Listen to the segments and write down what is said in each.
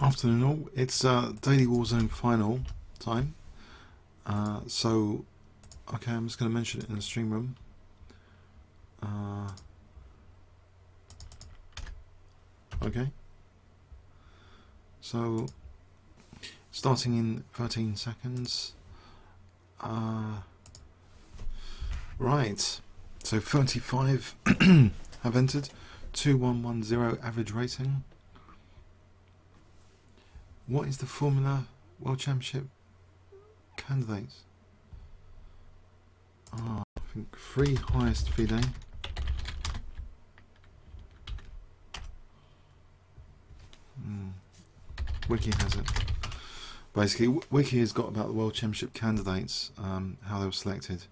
Afternoon all, it's Daily Warzone final time. So, okay, I'm just going to mention it in the stream room. Okay. So, starting in 13 seconds. Right. So 35 have entered. 2110 average rating. What is the Formula World Championship candidates? I think 3 highest FIDE. Wiki has it. Basically, Wiki has got about the World Championship candidates, how they were selected.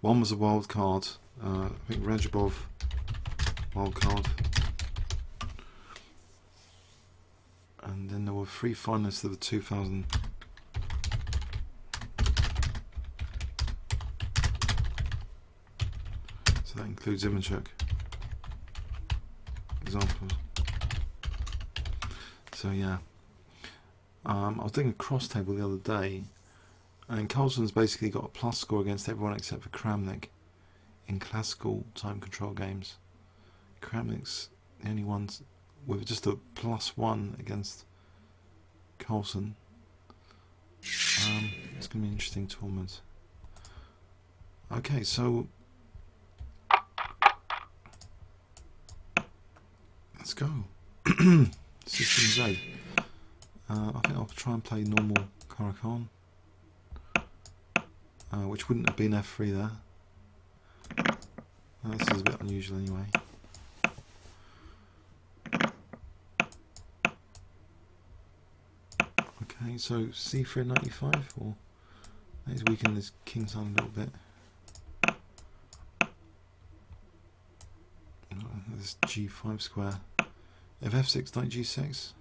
One was a wild card, I think Rajabov, wild card. And then there were 3 finalists of the 2000. So that includes Ivanchuk. Examples. So yeah. I was doing a cross table the other day, and Carlson's basically got a plus score against everyone except for Kramnik in classical time control games. Kramnik's the only ones with just a +1 against Carlson. It's going to be an interesting tournament. Okay, so let's go. System Z. I think I'll try and play normal Caracal, which wouldn't have been F3 there. This is a bit unusual anyway. Okay, so C3 at 95, or let's weaken this king side a little bit. This G5 square. If F6, knight G6.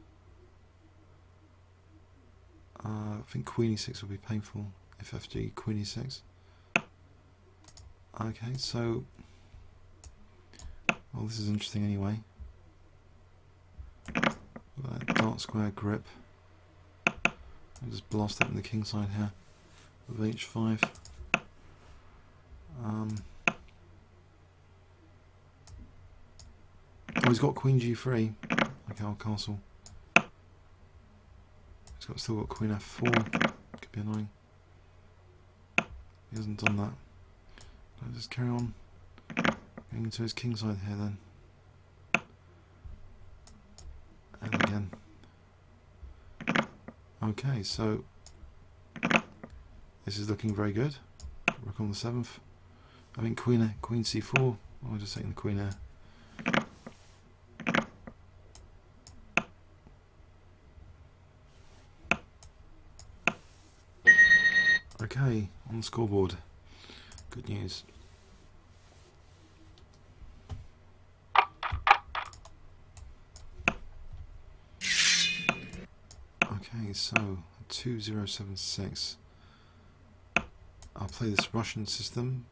I think Queen E6 will be painful if FG, Queen E6. Okay, so well, this is interesting anyway. That dark square grip. I'll just blast it in the king side here with H5. Oh, he's got Queen G3. Okay, I'll castle. He's still got Queen F4. Could be annoying. He hasn't done that. I'll just carry on going into his king side here then. And again. Okay, so this is looking very good. Rook on the 7th. I think Queen C4. I'll just take the Queen here. Okay, on the scoreboard. Good news. Okay, so 2076. I'll play this Russian system.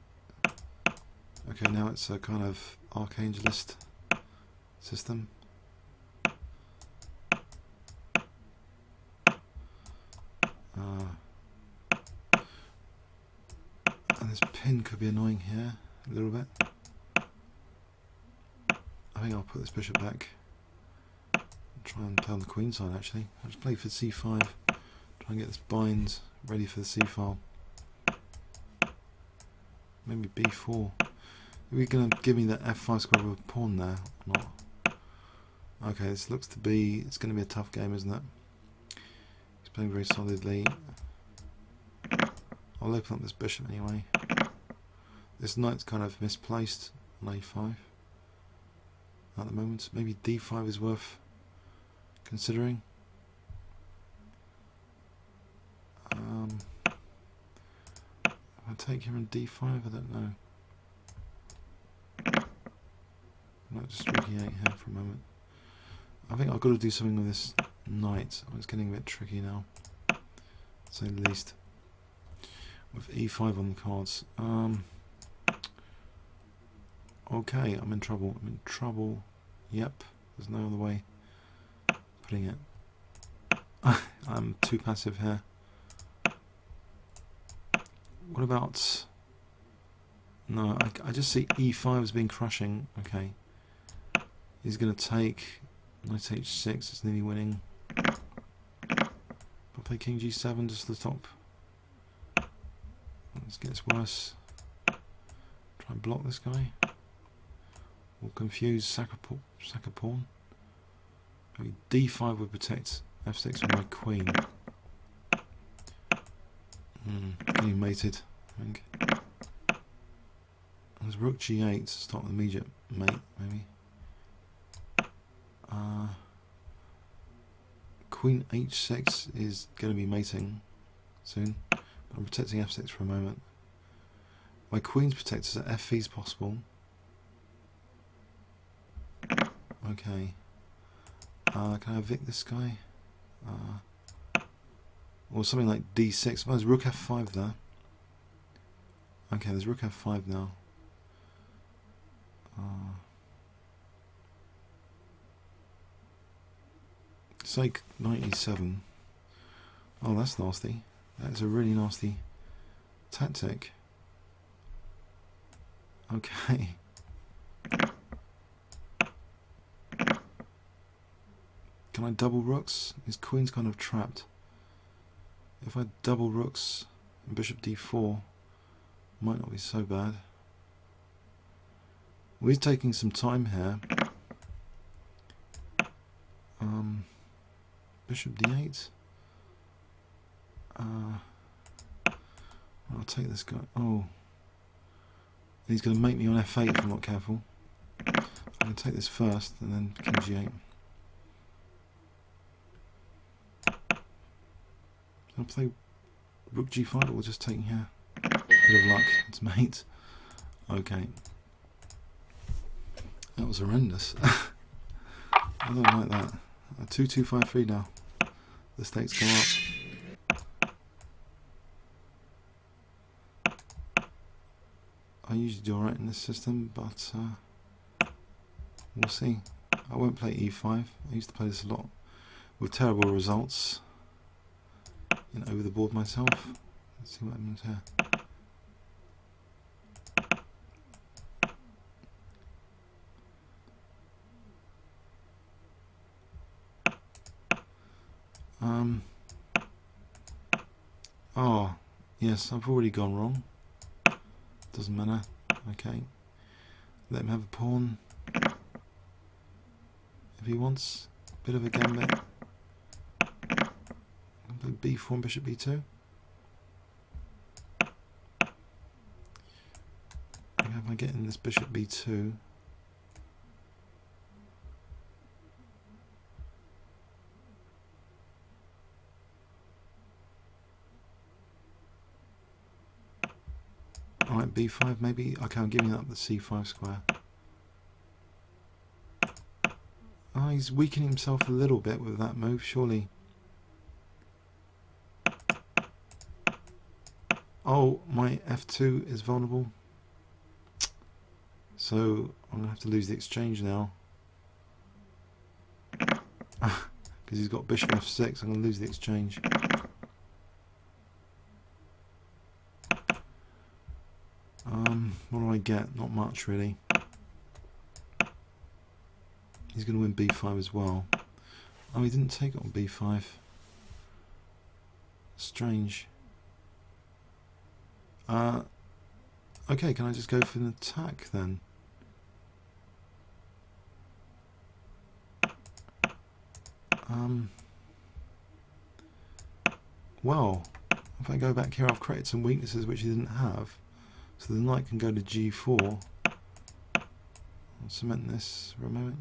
Okay, now it's a kind of Archangelist system. And this pin could be annoying here a little bit. I think I'll put this bishop back. Try and play on the queen side actually. I'll just play for C5. Try and get this bind ready for the C file. Maybe B4. Are we going to give me that F5 square with a pawn there or not? Okay, this looks to be, it's going to be a tough game, isn't it? He's playing very solidly. I'll open up this bishop anyway. This knight's kind of misplaced on A5 at the moment. Maybe D5 is worth considering. If I take him in D5, I don't know. I might just rook E8 here for a moment. I think I've got to do something with this knight. Oh, it's getting a bit tricky now, to say the least. With E5 on the cards. Okay, I'm in trouble. I'm in trouble. Yep, there's no other way of putting it. I'm too passive here. What about... No, I just see e5 as being crushing. Okay. He's going to take knight h6, it's nearly winning. I'll play king g7 just to the top. This gets worse. Try and block this guy. Or confuse, sack a pawn. Maybe d5 would protect f6 with my queen. Getting mated, I think. There's rook g8 to start with immediate mate, maybe. Queen h6 is going to be mating soon. But I'm protecting f6 for a moment. My queen's protected so f is possible. Okay. Can I evict this guy? Or something like d6. Oh, there's rook f5 there. Okay, there's rook f5 now. Say knight e7. Oh, that's nasty. That's a really nasty tactic. Okay. Can I double rooks? His queen's kind of trapped. If I double rooks and bishop d4, might not be so bad. We're taking some time here. Bishop d8. I'll take this guy. Oh, he's going to make me on f8 if I'm not careful. I can take this first and then king g8. I'll play rook g5, or we'll just take here. Bit of luck, it's mate. Okay. That was horrendous. I don't like that. 2-2-5-3 now. The stakes go up. I usually do alright in this system, but we'll see. I won't play e5. I used to play this a lot with terrible results. Over the board myself. Let's see what happens here. Oh, yes, I've already gone wrong. Doesn't matter. Okay. Let him have a pawn. If he wants. Bit of a gambit. b4 and bishop b2. How am I getting this bishop b2? Alright, b5 maybe. Okay, I'm giving up the c5 square. Oh, he's weakening himself a little bit with that move, surely. Oh, my f2 is vulnerable. So I'm going to have to lose the exchange now. Because he's got bishop f6, I'm going to lose the exchange. What do I get? Not much, really. He's going to win b5 as well. Oh, he didn't take it on b5. Strange. Okay, can I just go for an attack then? Well, if I go back here, I've created some weaknesses which he didn't have. So the knight can go to g4. I'll cement this for a moment.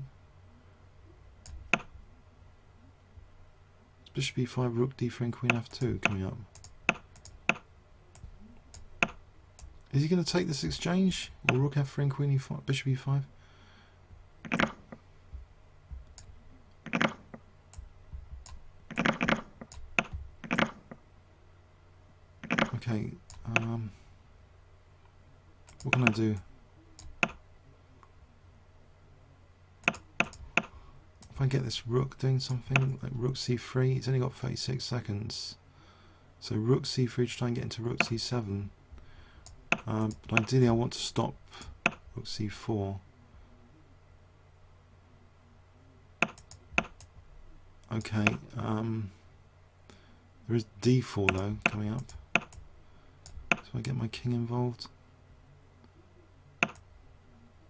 It's bishop e5, rook d3 and queen f2 coming up. Is he going to take this exchange? Or rook f3 and queen e5, bishop e5? Okay, what can I do? if I get this rook doing something like rook c3, it's only got 36 seconds. So rook c3 to try and get into rook c7. But ideally I want to stop rook c4. Okay, there is d4 though coming up. So I get my king involved.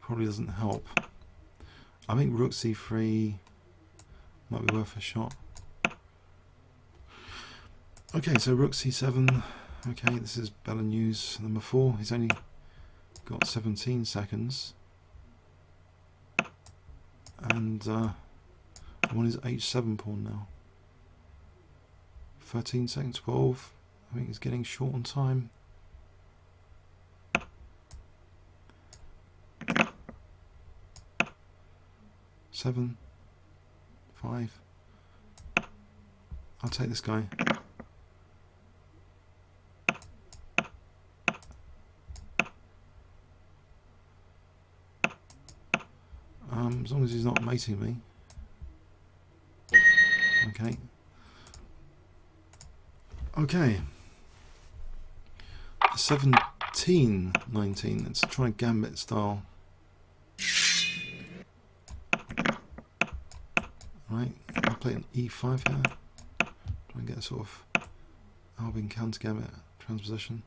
Probably doesn't help. I think rook c3 might be worth a shot. Okay, so rook c7. Okay, this is better news than before. He's only got 17 seconds. And I'm on his h7 pawn now. 13 seconds, 12. I think he's getting short on time. Seven, 5. I'll take this guy. As long as he's not mating me. Okay. Okay. 17-19. Let's try gambit style. Right. I'll play an e5 here. Try and get a sort of Albin counter gambit transposition.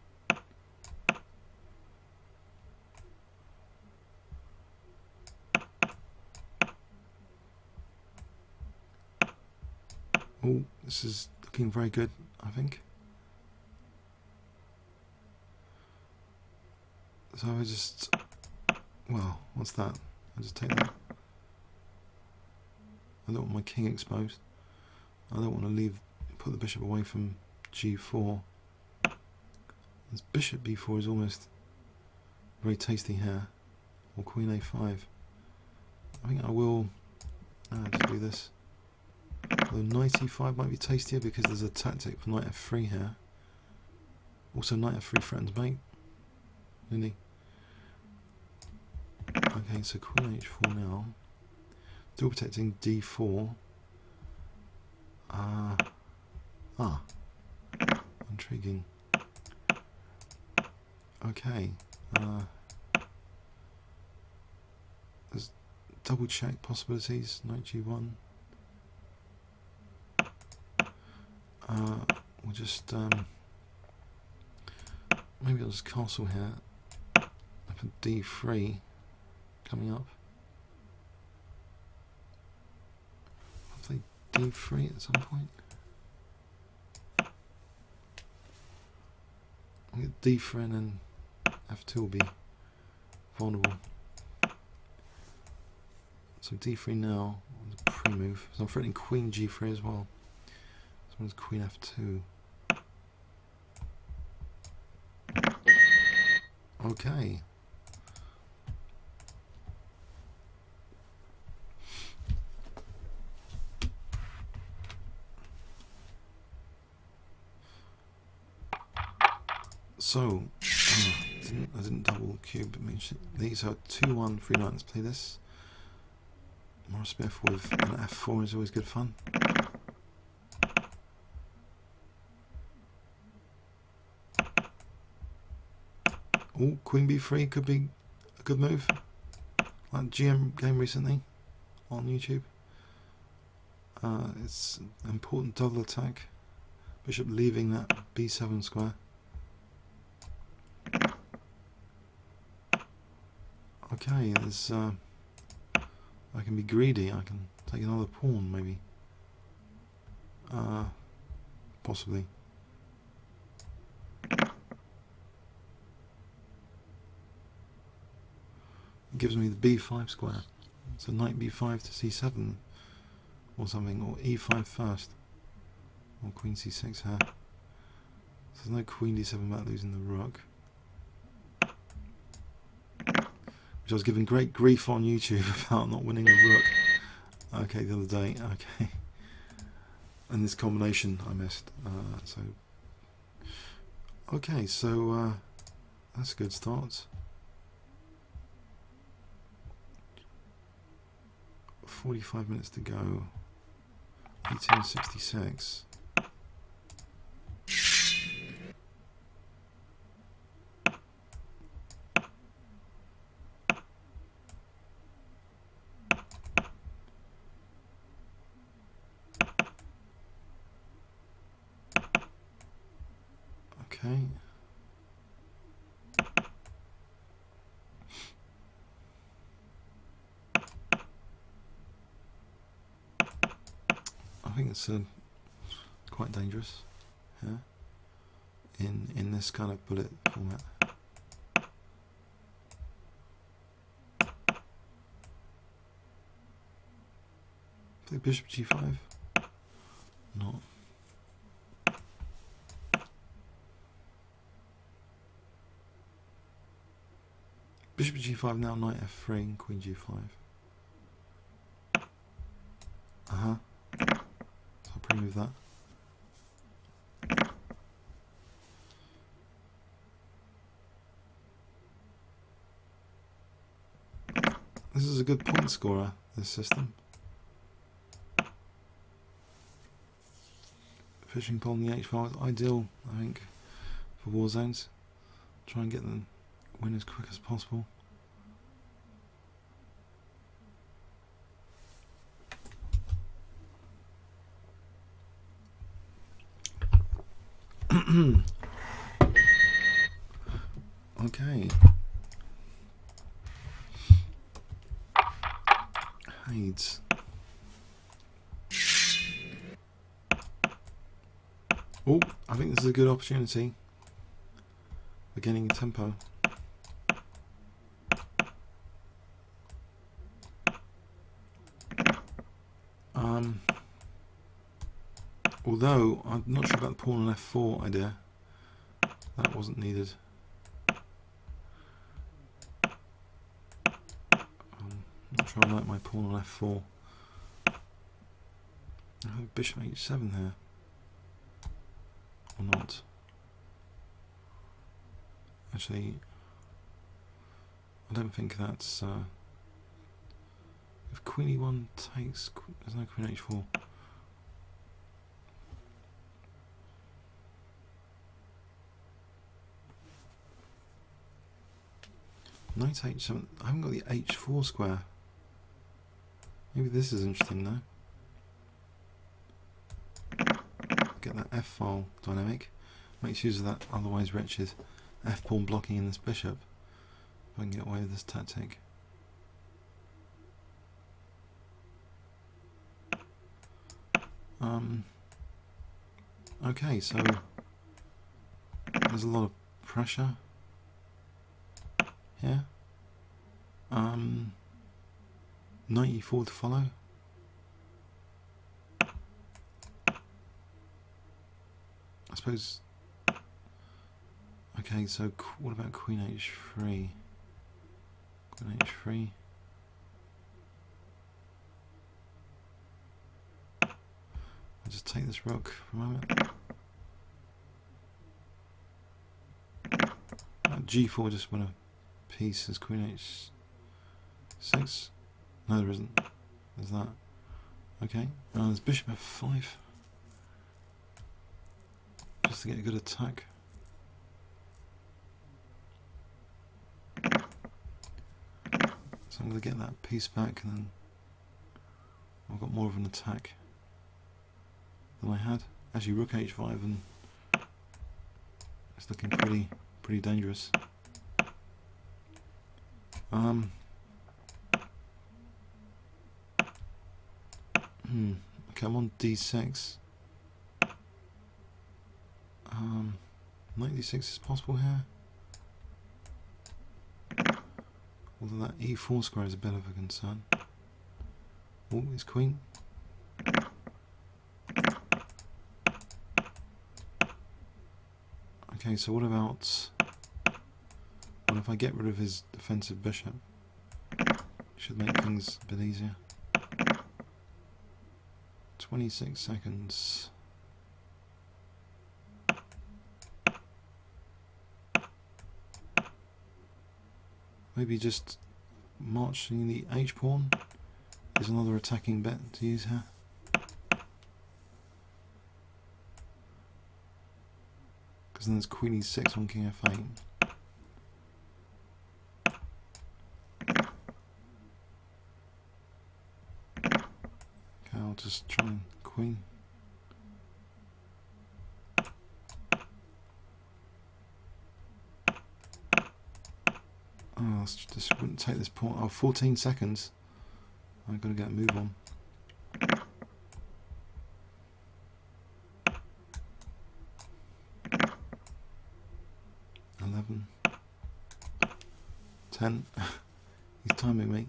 Oh, this is looking very good, I think. So I just, well, what's that? I just take that. I don't want my king exposed. I don't want to put the bishop away from g4. This bishop b4 is almost very tasty here. Or queen a5. I think I will just do this. Although knight e5 might be tastier because there's a tactic for knight f3 here. Also knight f3 threatens mate. Really? Okay, so queen h4 now. Still protecting d4. Intriguing. Okay. There's double check possibilities. Knight g1. We'll just maybe I'll just castle here. For d3 coming up. I'll play d3 at some point. I'll get d3 and then f2 will be vulnerable. So d3 now, the pre-move. So I'm threatening queen g3 as well. This one's queen f2. Okay. So, I didn't double cube. These are 2-1, 3-9. Let's play this. Morris Smith with an f4 is always good fun. Oh, queen b3 could be a good move. Like GM game recently on YouTube. It's an important double attack. Bishop leaving that b7 square. Okay, there's I can be greedy. I can take another pawn, maybe. Possibly. It gives me the b5 square. So knight b5 to c7 or something, or e5 first. Or queen c6 here. So there's no queen d7 without losing the rook. Which I was given great grief on YouTube about not winning a rook. Okay, the other day. Okay. And this combination I missed. Okay, so that's a good start. 45 minutes to go. 1866. Okay. I think it's quite dangerous, yeah, in this kind of bullet format. Play bishop g5. Not. Bishop g5 now, knight f3, queen g5. I'll pre-move that. This is a good point scorer, this system. Fishing pole in the h-file is ideal, I think, for Warzones. Try and get them win as quick as possible. Okay. Hades. Oh, I think this is a good opportunity for getting a tempo. Although I'm not sure about the pawn on f4 idea. That wasn't needed. Not sure I like my pawn on f4. I have bishop h7 here. Or not. Actually, I don't think that's... if queen e1 takes... There's no queen h4. Knight h7. I haven't got the h4 square. Maybe this is interesting though. Get that f file dynamic. Makes use of that otherwise wretched f pawn blocking in this bishop. If I can get away with this tactic. Okay, so there's a lot of pressure here. Knight e4 to follow. I suppose. Okay, so what about queen h3? Queen h3. I'll just take this rook for a moment. G4 just went a piece as queen h6. No, there isn't. There's that. Okay, there's bishop f5. Just to get a good attack. So I'm going to get that piece back and then I've got more of an attack than I had. Actually, rook h5 and it's looking pretty dangerous. Okay, I'm on d6. Knight d6 is possible here. Although that e4 square is a bit of a concern. Oh, his queen. Okay, so what if I get rid of his defensive bishop? Should make things a bit easier. 26 seconds. Maybe just marching the h pawn Is another attacking bet to use here. Because then there's queen e6 on king f8. Okay, I'll just try and queen. Oh, this wouldn't take this pawn. Oh, 14 seconds. I've got to get a move on. 11. 10. He's timing me.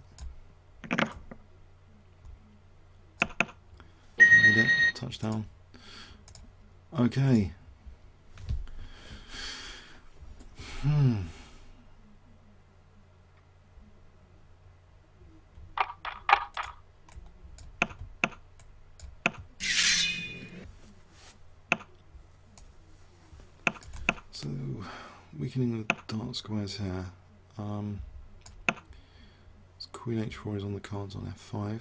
Made it. Touchdown. Okay. So, weakening the dark squares here. Queen h4 is on the cards on f5.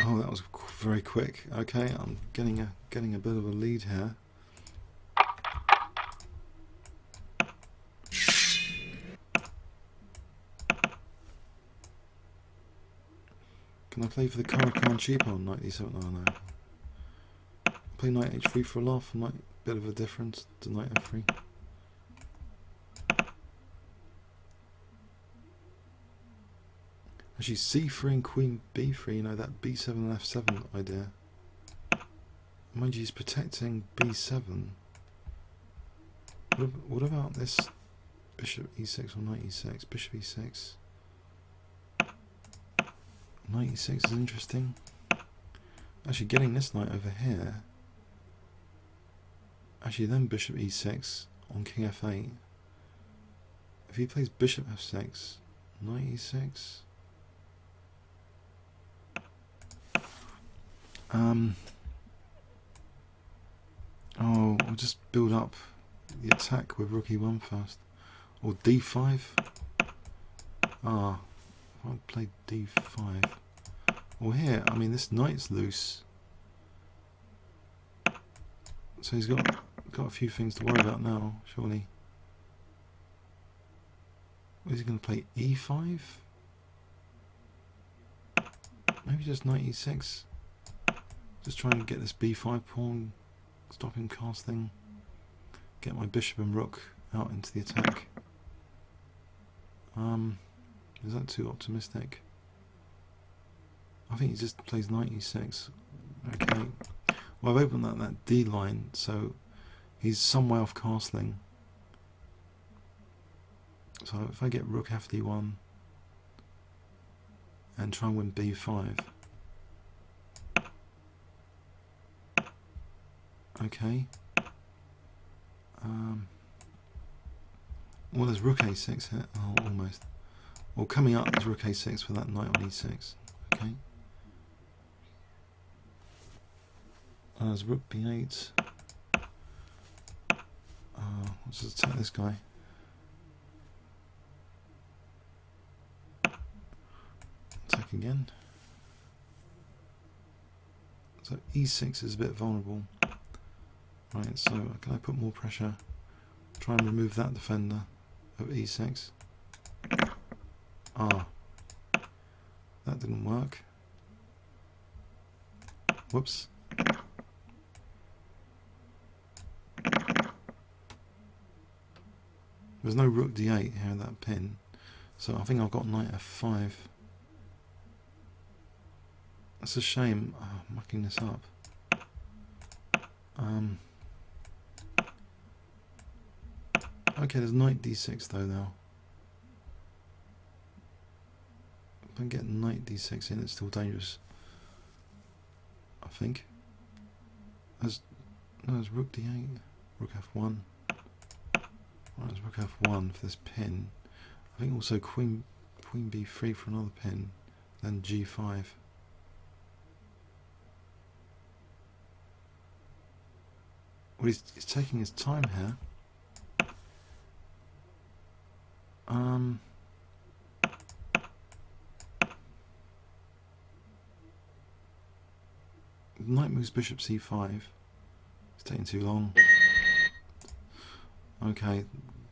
Oh, that was very quick. Okay, I'm getting a bit of a lead here. Can I play for the Caracan cheaper on knight e7? Oh no. Play knight h3 for a laugh, a bit of a difference to knight f3. Actually, c3 and queen b3, you know, that b7 and f7 idea. Mind you, he's protecting b7. What about this bishop e6 or knight e6? Bishop e6. Knight e6 is interesting. Actually, getting this knight over here. Actually, then bishop e6 on king f8. If he plays bishop f6, knight e6. Oh, I'll just build up the attack with rook e1 first. Or d5. Ah, if I play d5. Well, here, I mean, this knight's loose. So he's got a few things to worry about now, surely. Is he going to play e5? Maybe just knight e6. Just try and get this b5 pawn, stop him casting, get my bishop and rook out into the attack. Is that too optimistic? I think he just plays knight e6. Okay. Well, I've opened that D line, so he's some way off castling. So if I get rook fd1 and try and win b5. Okay. Well, there's rook a6 here. Oh, almost. Well, coming up is rook a6 with that knight on e6. Okay. There's rook b8. Let's just attack this guy. Attack again. So e6 is a bit vulnerable. Right, so can I put more pressure? Try and remove that defender of e6. Ah, that didn't work. Whoops. There's no rook d8 here in that pin, so I think I've got knight f5. That's a shame. Oh, I'm mucking this up. Okay, there's knight d6 though now. If I can get knight d6 in, it's still dangerous. I think. There's rook d8, rook f1. Right, there's rook f1 for this pin. I think also queen b3 for another pin, then g5. he's taking his time here. Knight moves bishop c5. It's taking too long. Okay,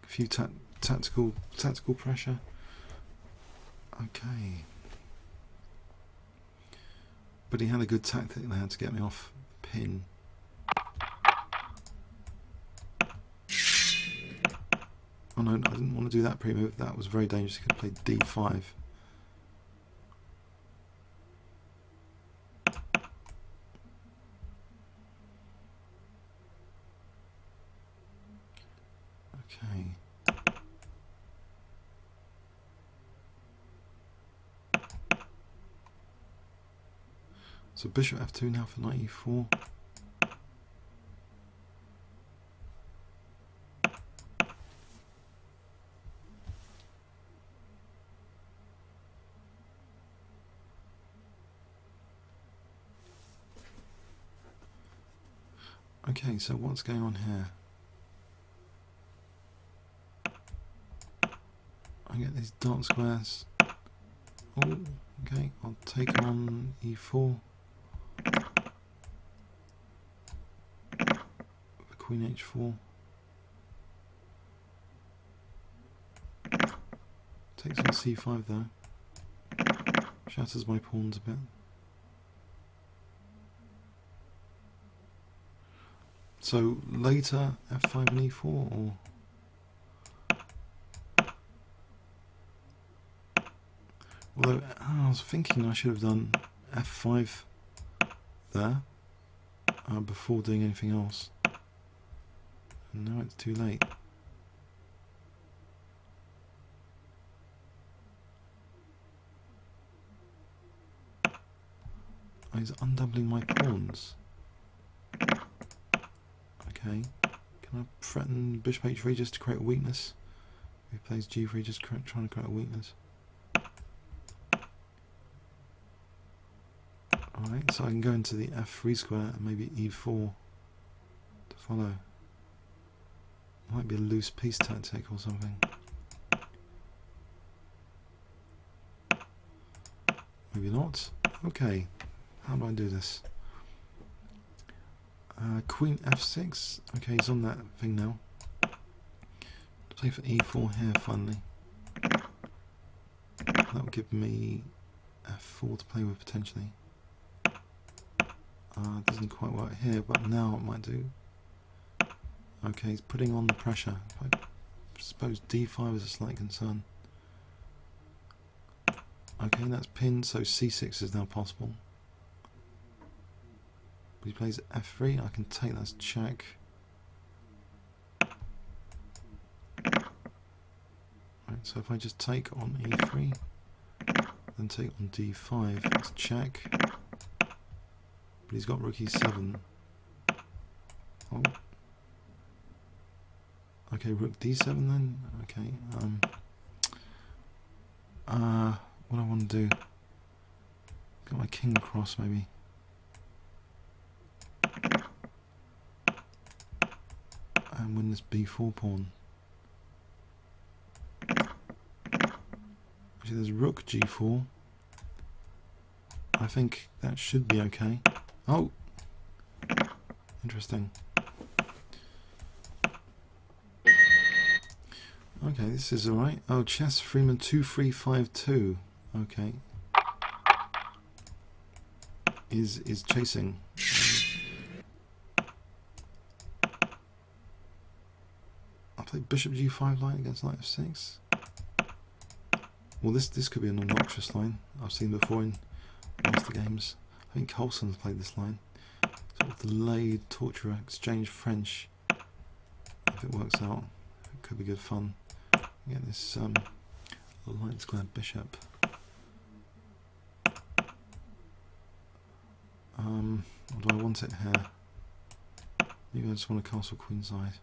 a few tactical pressure. Okay, but he had a good tactic there to get me off pin. Oh no, I didn't want to do that pre-move. That was very dangerous. He could have played d5. Okay. So bishop f2 now for knight e4. Okay, so what's going on here? I get these dark squares. Oh, okay, I'll take on e4. Queen h4. Takes on c5 though. Shatters my pawns a bit. So later f5 and e4, or although I was thinking I should have done f5 there before doing anything else. And now it's too late. Oh, he's undoubling my pawns. Okay, can I threaten bishop h3 just to create a weakness? If he plays g3, just trying to create a weakness. Alright, so I can go into the f3 square and maybe e4 to follow. Might be a loose piece tactic or something. Maybe not. Okay, how do I do this? Queen f6. Okay, he's on that thing now. Play for e4 here finally. That will give me f4 to play with potentially. It doesn't quite work here, but now it might do. Okay, he's putting on the pressure. I suppose d5 is a slight concern. Okay, that's pinned, so c6 is now possible. But he plays f3, I can take that as check. Right, so if I just take on e3, then take on d5, that's check. But he's got rook e7. Oh. Okay, rook d7 then. Okay. What I want to do? Got my king across maybe. And win this b4 pawn. Actually, there's rook g4. I think that should be okay. Oh, interesting. Okay, this is alright. Oh, chess Freeman 2352. Okay. Is chasing. I played bishop g5 line against knight f6. Well, this could be an obnoxious line I've seen before in master games. I think Colson's played this line. Sort of delayed torture exchange French. If it works out, it could be good fun. Get this light square bishop. Or do I want it here? Maybe I just want a castle queenside.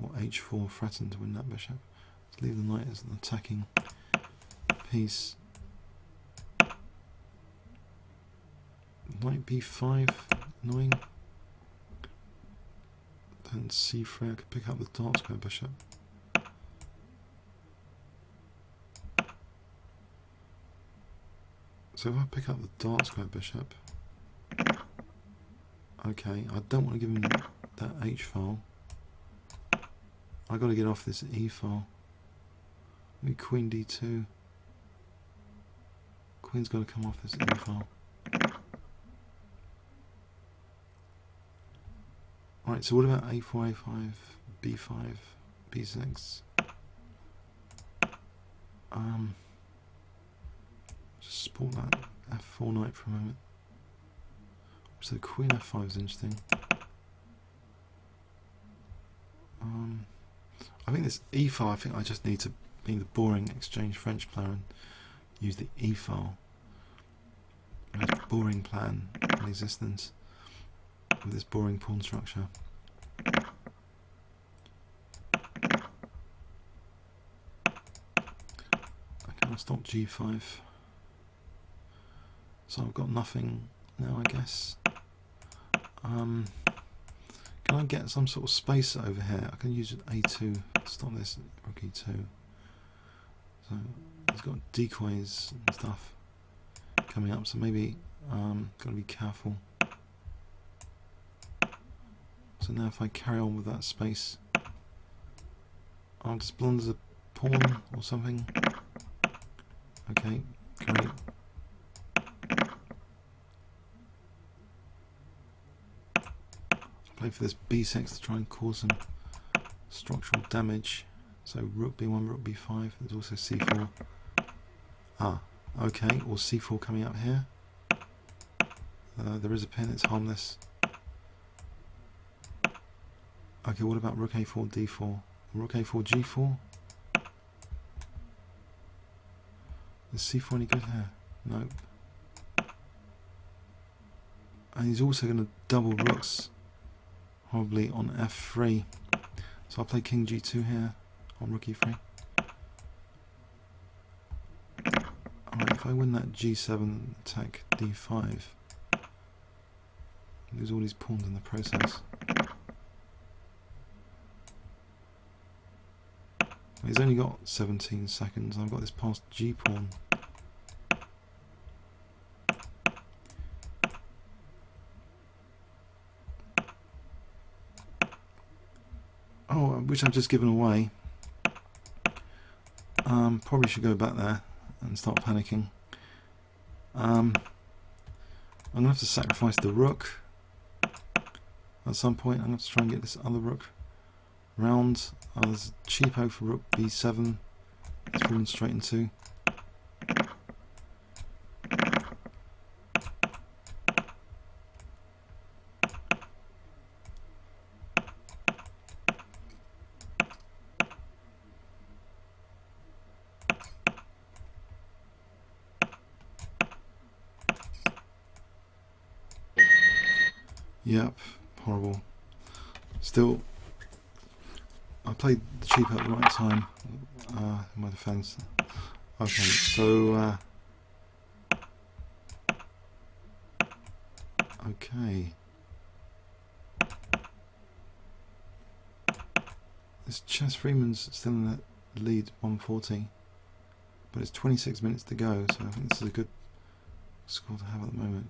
Or h4 threaten to win that bishop. Let's leave the knight as an attacking piece. Knight b5. Annoying. Then c3, I could pick up the dark square bishop. So if I pick up the dark square bishop, okay, I don't want to give him that H file. I got to get off this E file. Maybe Queen D2. Queen's got to come off this E file. Alright, so what about A4, A5, B5, B6? Just support that F4 knight for a moment. So Queen F5 is interesting. I think this E file, I think I just need to be the boring exchange French player and use the E file. Most boring plan in existence with this boring pawn structure. Okay, I'll stop G5. So I've got nothing now, I guess. Can I get some sort of space over here? I can use A2 to stop this rook E2. So he's got decoys and stuff coming up, so maybe gotta be careful. So now if I carry on with that space, I'll just blunder the pawn or something. Okay, great. Play for this B6 to try and cause some structural damage. So rook B1, rook B5. There's also C4. Ah, okay. Or C4 coming up here. There is a pin. It's harmless. Okay, what about rook A4, D4? Rook A4, G4? Is C4 any good here? Nope. And he's also going to double rooks. Probably on F3. So I'll play King G2 here on rook E3. Alright, if I win that G7, attack D5, lose all these pawns in the process. He's only got 17 seconds. I've got this past G pawn. Oh, which I've just given away. Probably should go back there and start panicking. I'm going to have to sacrifice the rook at some point. I'm going to have to try and get this other rook round. There's cheapo for rook B7. It's fallen straight into. Yep, horrible. Still, I played the cheap at the right time in my defence. Okay, so okay, this Chess Freeman's still in the lead, 140, but it's 26 minutes to go, so I think this is a good score to have at the moment.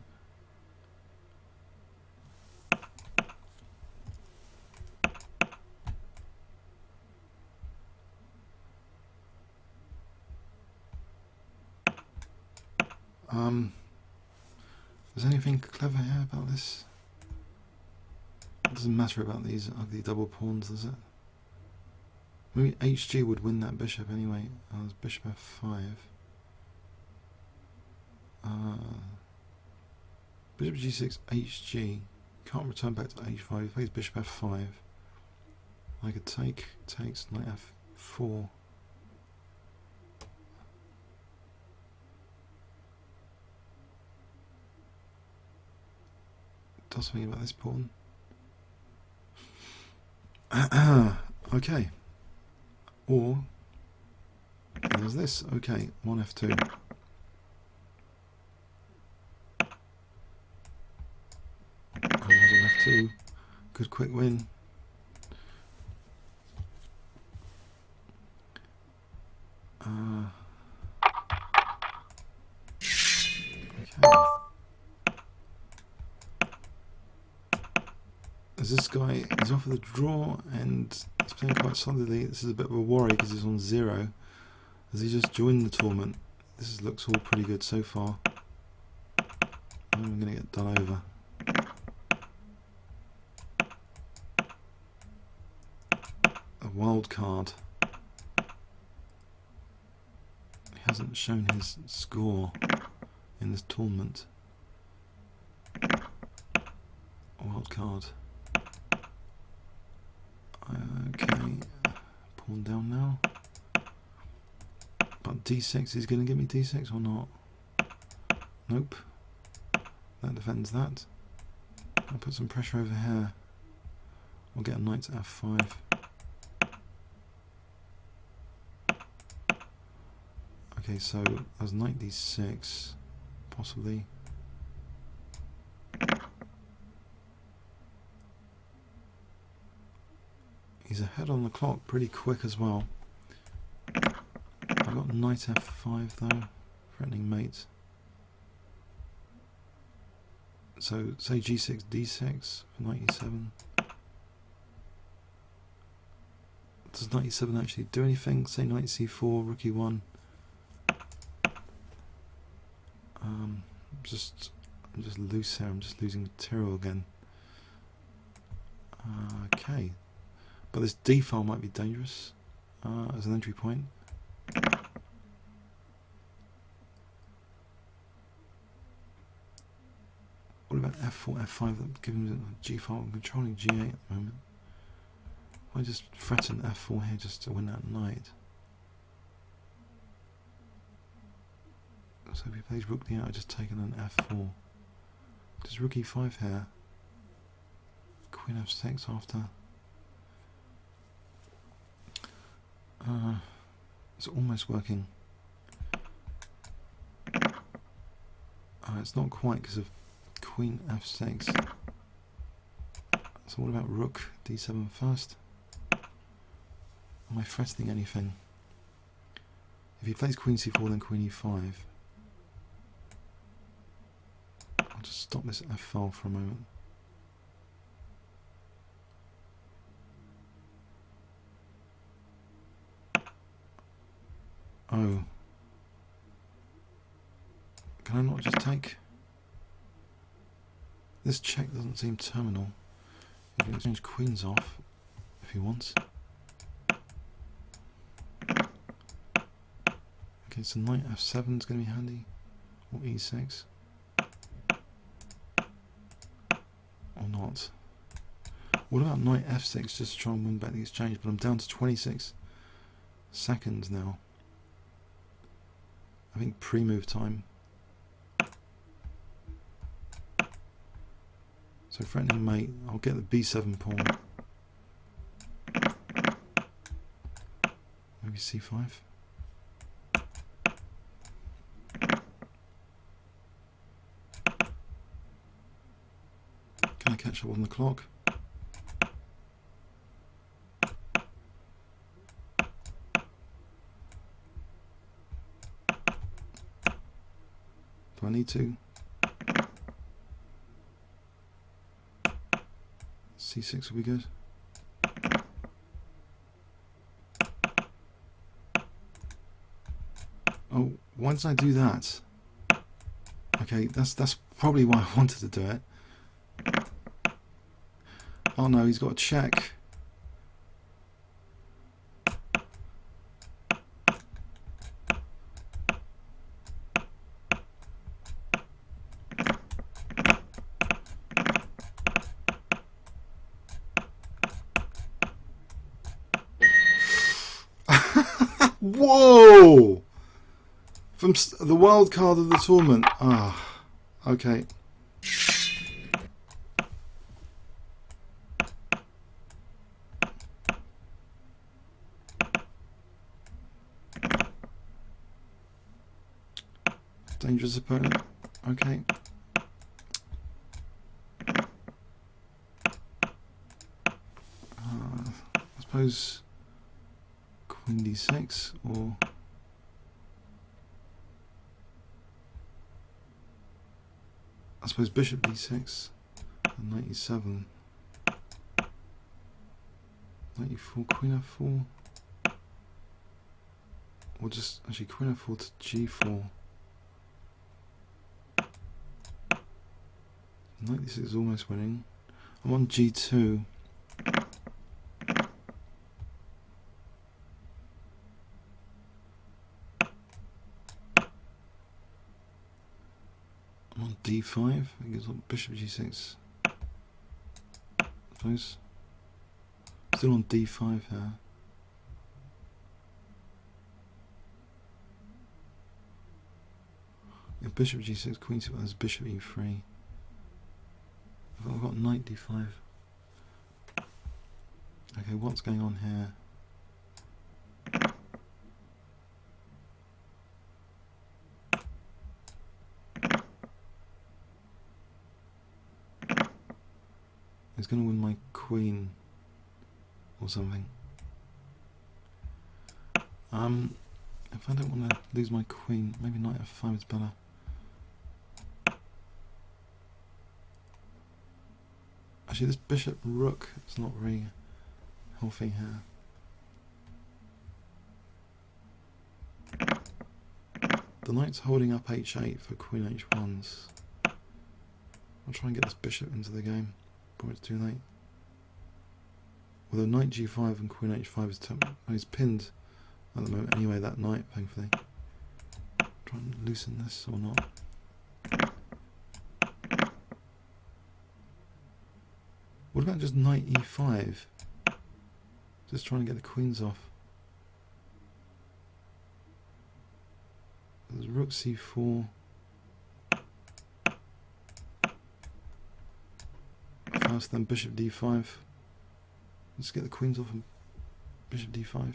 Is anything clever here about this? It doesn't matter about these ugly double pawns, does it? Maybe HG would win that bishop anyway. It's bishop F5. Bishop G6, HG. Can't return back to H5. He plays bishop F5. I could take, takes, knight F4. Does something about this pawn. Okay. Or there's this. Okay, 1 F2. 2. Good quick win. Okay. As this guy is off of the draw and he's playing quite solidly, this is a bit of a worry because he's on 0. As he just joined the tournament, looks all pretty good so far. I'm going to get done over. A wild card. He hasn't shown his score in this tournament. A wild card. Okay, pawn down now. But d6 is going to give me d6 or not? Nope. That defends that. I'll put some pressure over here. We'll get a knight to f5. Okay, so as knight d6, possibly. He's ahead on the clock pretty quick as well. I got knight f5 though, threatening mate. So say g6, d6 for knight e7. Does knight e7 actually do anything? Say knight c4, rook e1. I'm just loose here. I'm just losing material again. Okay, but this d file might be dangerous as an entry point. What about f4, f5? That gives him a g file. I'm controlling g8 at the moment. I just threaten f4 here just to win that knight. So if he plays rook d8, I've just taken an f4. Does rook e5 here? Queen f6 after. It's almost working. It's not quite because of queen f6. So what about rook d7 first? Am I threatening anything? If he plays queen c4 then queen e5. I'll just stop this f file for a moment. Oh. Can I not just take? This check doesn't seem terminal. You can exchange queens off if he wants. Okay, so knight f7 is going to be handy. Or e6. Or not. What about knight f6 just to try and win back the exchange? But I'm down to 26 seconds now. I think pre-move time. So threatening mate, I'll get the b7 pawn. Maybe c5. Can I catch up on the clock? Do I need to? c6 will be good. Oh, why did I do that? Okay, that's probably why I wanted to do it. Oh no, he's got a check. Whoa! From the wild card of the tournament. Ah, okay. Dangerous opponent. Okay. suppose Queen d6 or I suppose Bishop d6 and knight e7. Knight e4, Queen f4. Or just actually Queen f4 to g4. Knight d6 is almost winning. I'm on g2. I'm on d5. I think it's on Bishop g6. I suppose. Still on d5 here. If Bishop g6, Queen c1, there's Bishop e3. I've got knight d5. Okay, what's going on here? He's going to win my queen or something. If I don't want to lose my queen, maybe knight f5 is better. Actually, this bishop rook is not very healthy here. The knight's holding up h8 for queen h1s. I'll try and get this bishop into the game before it's too late. Although knight g5 and queen h5 is pinned at the moment anyway, that knight, thankfully. Try and loosen this or not. What about just knight e5? Just trying to get the queens off. There's rook c4. First, then bishop d5. Let's get the queens off and bishop d5.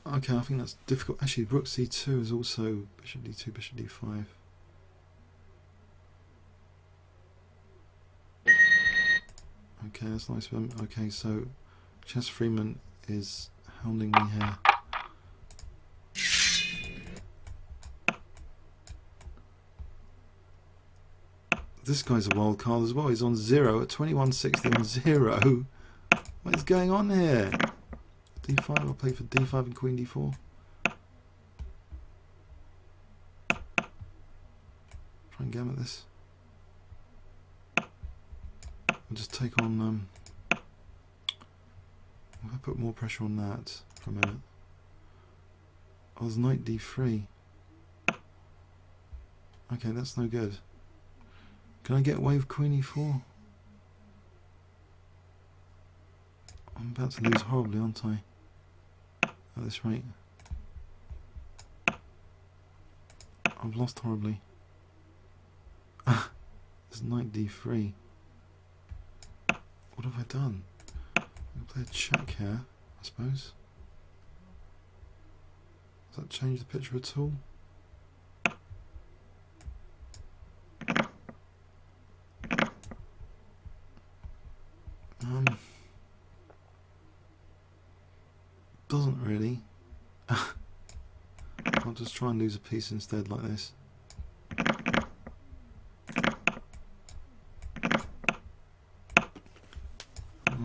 Okay, I think that's difficult. Actually, rook c2 is also bishop d2, bishop d5. Okay, that's nice. Okay, so Chess Freeman is hounding me here. This guy's a wild card as well. He's on 0 at 2160 on 0. What is going on here? d5, I'll play for d5 and queen d4. Try and gamut this. I'll just take on, if I put more pressure on that for a minute. Oh, there's knight d3. Okay, that's no good. Can I get away with queen e4? I'm about to lose horribly, aren't I? At this rate. I've lost horribly. There's knight d3. What have I done? I'll play a check here, I suppose. Does that change the picture at all? Doesn't really. I'll just try and lose a piece instead, like this.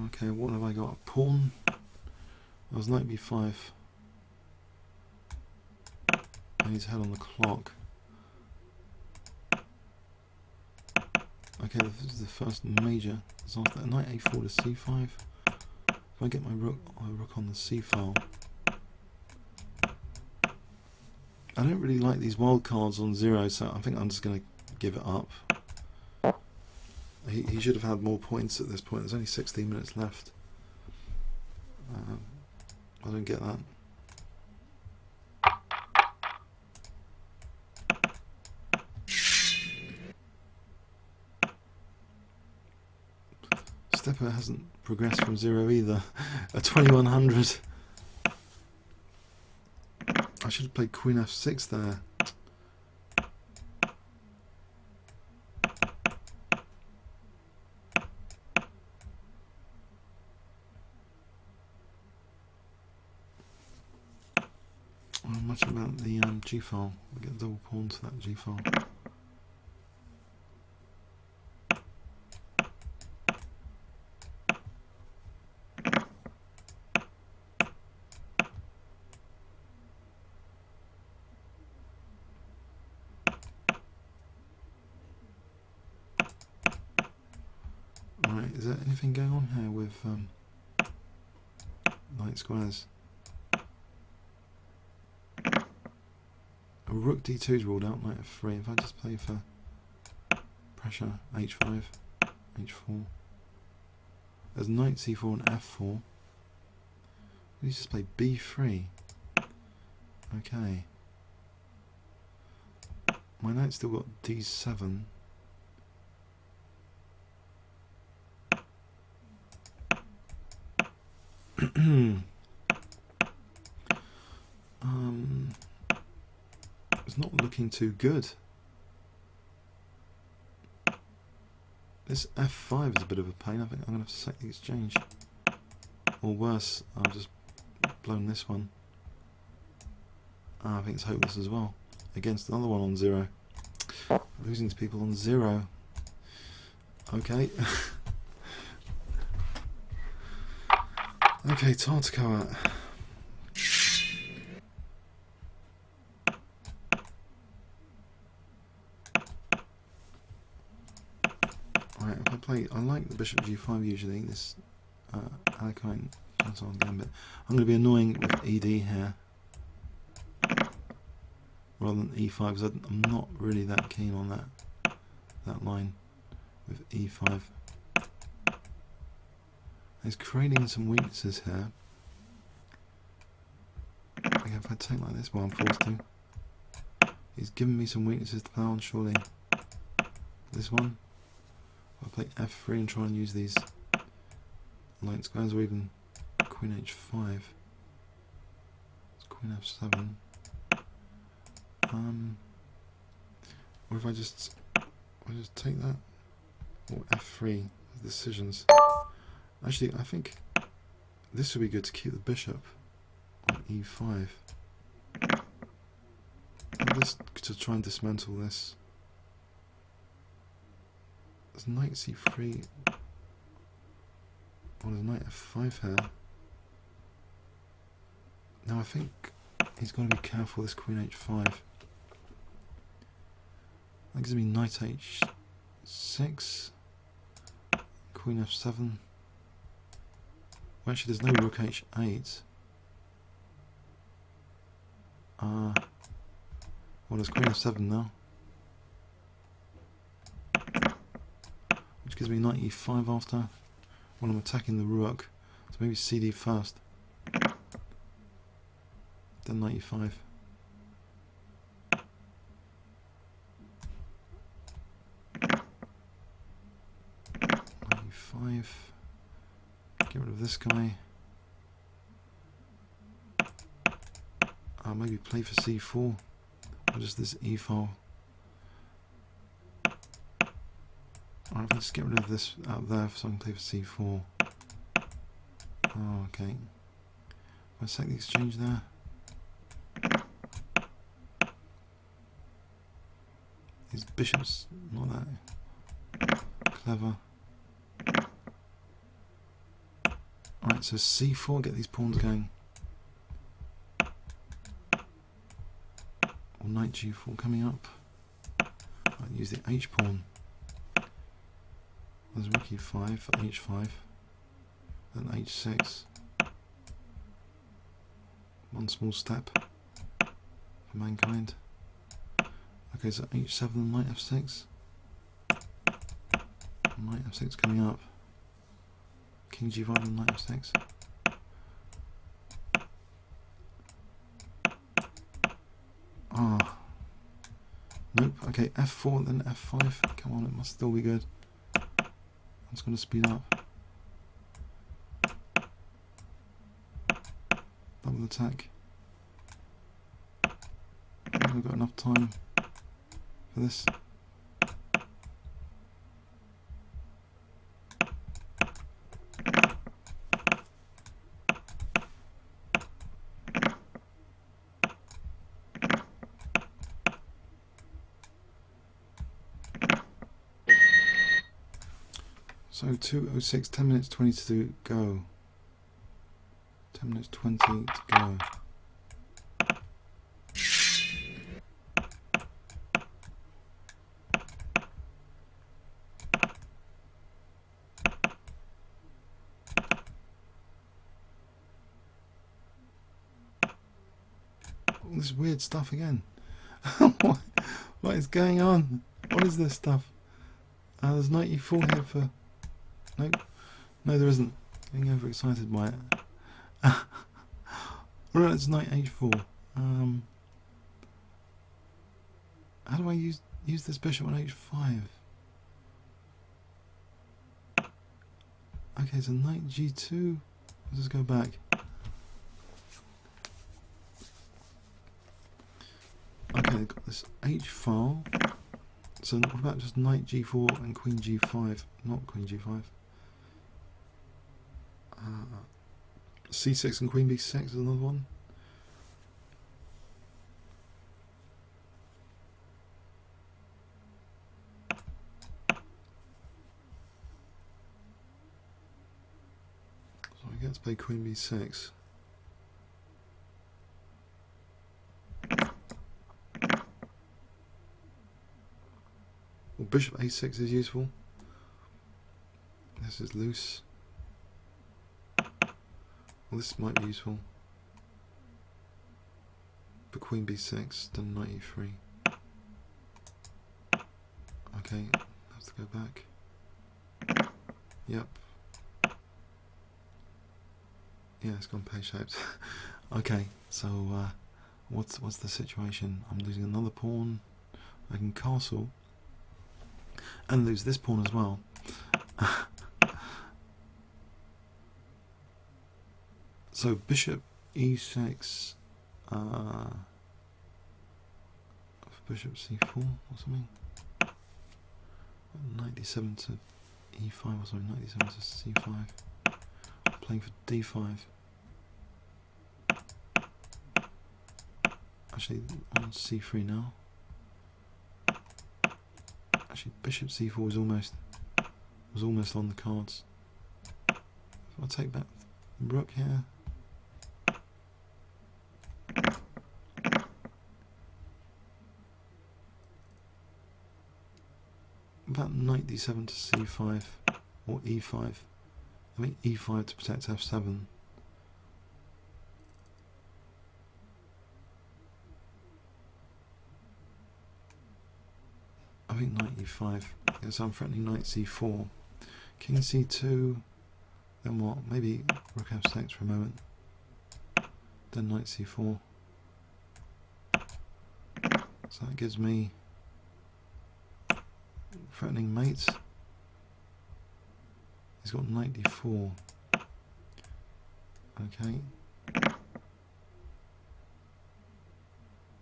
Okay, what have I got? A pawn. That was knight b5. I need to head on the clock. Okay, this is the first major disaster. Knight a4 to c5. If I get my rook on the c file. I don't really like these wild cards on 0, so I think I'm just going to give it up. He should have had more points at this point. There's only 16 minutes left. I don't get that. Stepper hasn't progressed from 0 either. A 2100. should have played Queen F6 there. Not much about the G file. We get the double pawn to that G file. Right, is there anything going on here with knight squares? Rook d2 is ruled out, knight f3. If I just play for pressure, h5, h4. There's knight c4 and f4. We just play b3. Okay. My knight's still got d7. It's not looking too good. This f5 is a bit of a pain. I think I'm going to have to sack the exchange. Or worse, I've just blown this one. I think it's hopeless as well. Against another one on 0. Losing to people on 0. Okay. Okay, Tartakoa. Right, if I play, I like the bishop g5 usually, this Alekine gambit. I'm going to be annoying with ED here, rather than e5, because I'm not really that keen on that line with e5. He's creating some weaknesses here. Okay, if I take like this, well, I'm forced to. He's giving me some weaknesses to play on, surely. This one. I'll play f3 and try and use these light squares, or even queen h5. It's queen f7. Or if I just take that, or f3 decisions. Actually, I think this would be good to keep the bishop on e5. And this to try and dismantle this. There's knight c3. Or there's knight f5 here. Now I think he's got to be careful with this queen h5. That gives me knight h6. Queen f7. Well, actually, there's no rook h8. Well, there's queen f7 now. Which gives me knight e5 after, when I'm attacking the rook. So maybe cd first. Then knight e5. Knight e5. Get rid of this guy. Maybe play for c4, or just this e file. Alright, let's get rid of this out there so I can play for c4. Oh, okay. If I sack the exchange there. These bishops, not that clever. Alright, so c4, get these pawns going. Or knight g4 coming up. I'll use the h pawn. There's rook e5 for h5. Then h6. One small step for mankind. Okay, so h7 and knight f6. Knight f6 coming up. King g5 and knight f6. Ah. Nope. Okay, f4 then f5. Come on, it must still be good. I'm just going to speed up. Double attack. we've got enough time for this. So 2:06, 10 minutes 20 to go. 10 minutes 20 to go. All this weird stuff again. What is going on? What is this stuff? There's 94 here for... Nope. No, there isn't. Getting overexcited by it. Right, it's knight h4. How do I use this bishop on h5? Okay, so knight g2. Let's just go back. Okay, I've got this h file. So what about just knight g4 and queen g5? Not queen g5. c6 and queen b6 is another one. So I get to play queen b6. Well, bishop a6 is useful. This is loose. Well, this might be useful. But queen b6, then knight e3. Okay, have to go back. Yep. Yeah, it's gone pear-shaped. Okay, so what's the situation? I'm losing another pawn. I can castle and lose this pawn as well. So bishop e6, bishop c4 or something. Knight d7 to e5 or something. Knight d7 to c5. I'm playing for d5. Actually, on c3 now. Actually, bishop c4 was almost on the cards. If I take back the rook here. About knight d7 to c5 or e5. I think e5 to protect f7. I think knight e5. Yes, I'm threatening knight c4. King c2. Then what? Maybe rook f6 for a moment. Then knight c4. So that gives me threatening mate. He's got knight d4. Okay.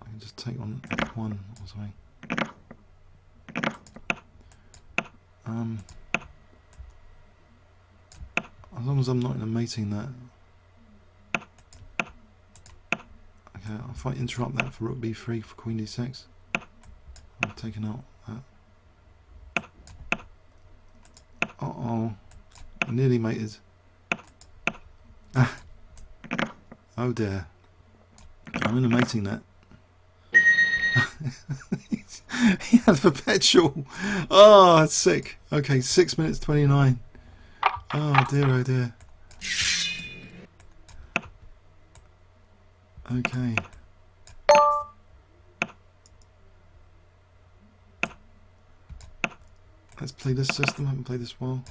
I can just take on f1 or something. As long as I'm not in a mating that. Okay, if I interrupt that for rook b3 for queen d6, I'm taking out that. Uh-oh. I nearly mated. Oh dear. I'm in a mating net. He has perpetual. Oh, that's sick. Okay, 6 minutes 29. Oh dear, oh dear. Okay. Let's play this system. I haven't played this well.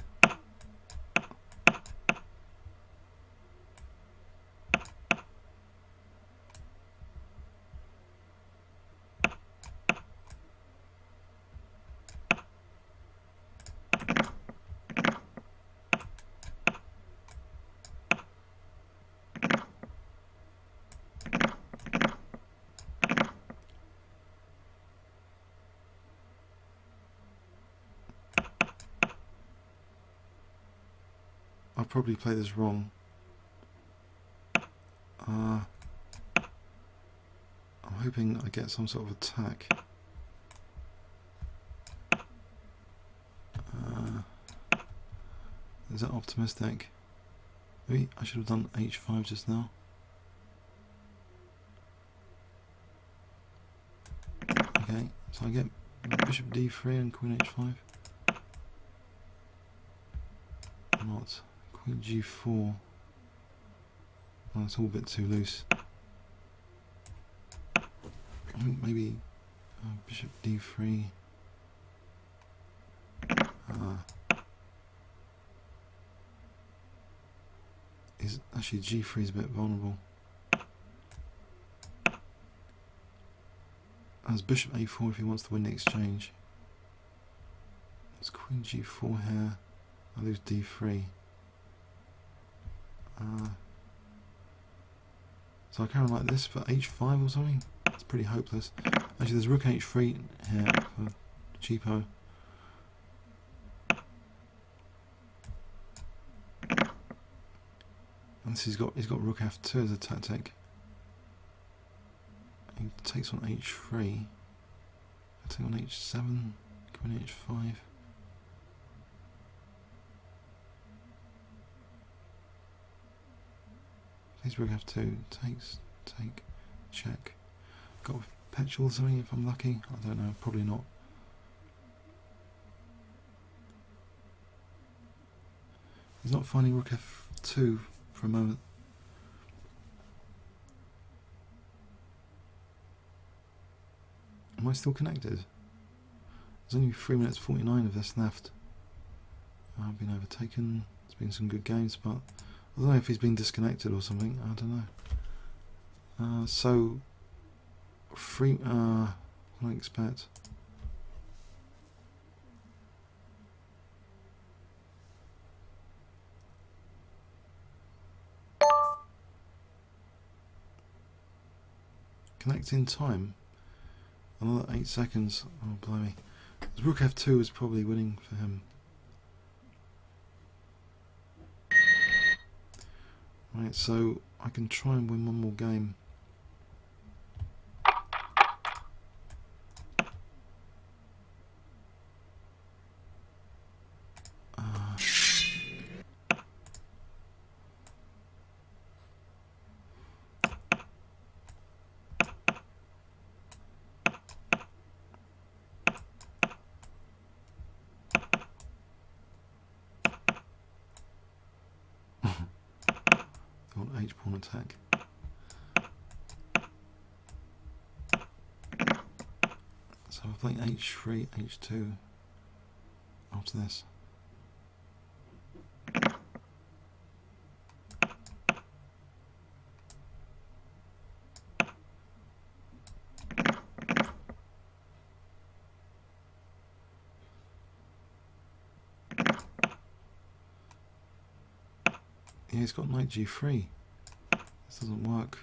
I'll probably play this wrong. I'm hoping I get some sort of attack. Is that optimistic? Maybe I should have done h5 just now. Okay, so I get bishop d3 and queen h5. Not queen g4. Oh, it's all a bit too loose. I think maybe bishop d3. Is actually g3 is a bit vulnerable. As bishop a4 if he wants to win the exchange. There's queen g4 here. I lose d3. So I carry on like this for h5 or something. It's pretty hopeless. Actually, there's rook h3 here for cheapo. And this he's got rook f2 as a tactic. He takes on h3. I take on h7. Queen h5. Please rook f2. Takes. Take. Check. Got perpetual or something if I'm lucky. I don't know. Probably not. He's not finding rook f2 for a moment. Am I still connected? There's only 3 minutes 49 of this left. I've been overtaken. It's been some good games, but I don't know if he's been disconnected or something. I don't know. So, what can I expect? Connecting time. Another 8 seconds. Oh, blimey. Rook f2 is probably winning for him. Right, so I can try and win one more game. H-pawn attack. So I'm playing h3, h2 after this. Yeah, he's got knight g3. This doesn't work.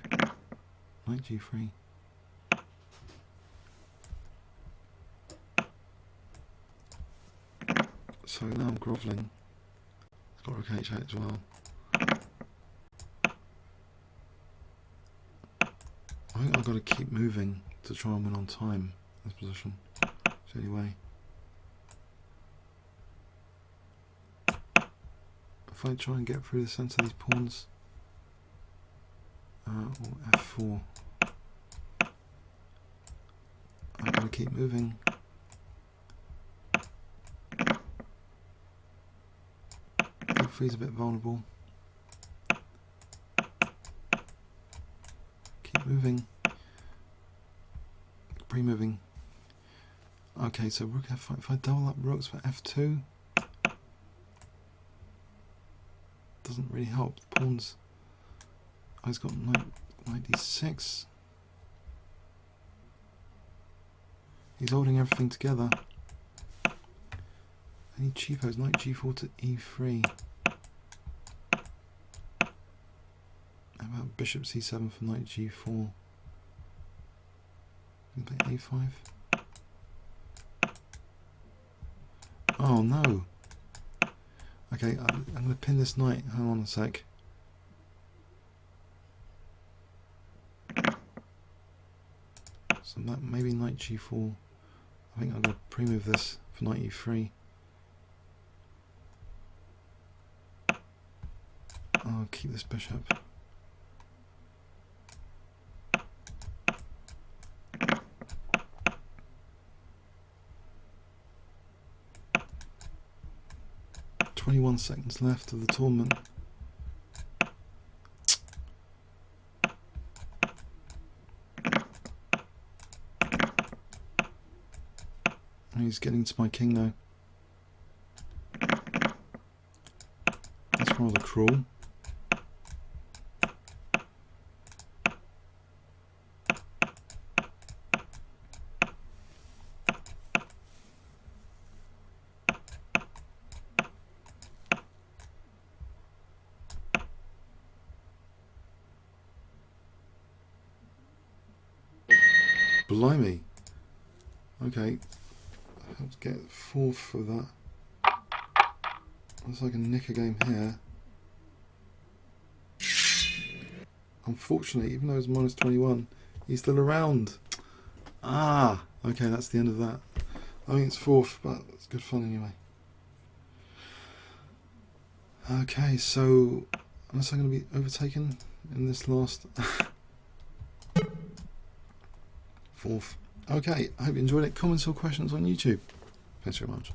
Knight g3. So now I'm grovelling. It's got rook h8 as well. I think I've got to keep moving to try and win on time in this position. It's the only way. If I try and get through the centre of these pawns, or f4, I've got to keep moving. D3 is a bit vulnerable. Keep moving. Pre-moving. Okay, so rook f5. If I double up rooks for f2, doesn't really help. The pawns. Oh, he's got knight d6. He's holding everything together. Any cheapos? Knight g4 to e3. How about bishop c7 for knight g4? Can play a5. Oh no! Okay, I'm going to pin this knight. Hang on a sec. So that maybe knight g4. I think I'm going to pre-move this for knight e3. I'll keep this bishop. "21 seconds left of the tournament." He's getting to my king now. That's rather cruel. Blimey. Okay. I have to get 4th for that. Looks like I can nick a game here. Unfortunately, even though it's minus 21, he's still around. Ah, okay, that's the end of that. I think it's 4th, but it's good fun anyway. Okay, so unless I'm going to be overtaken in this last 4th. Okay, I hope you enjoyed it. Comments or questions on YouTube. Thanks very much.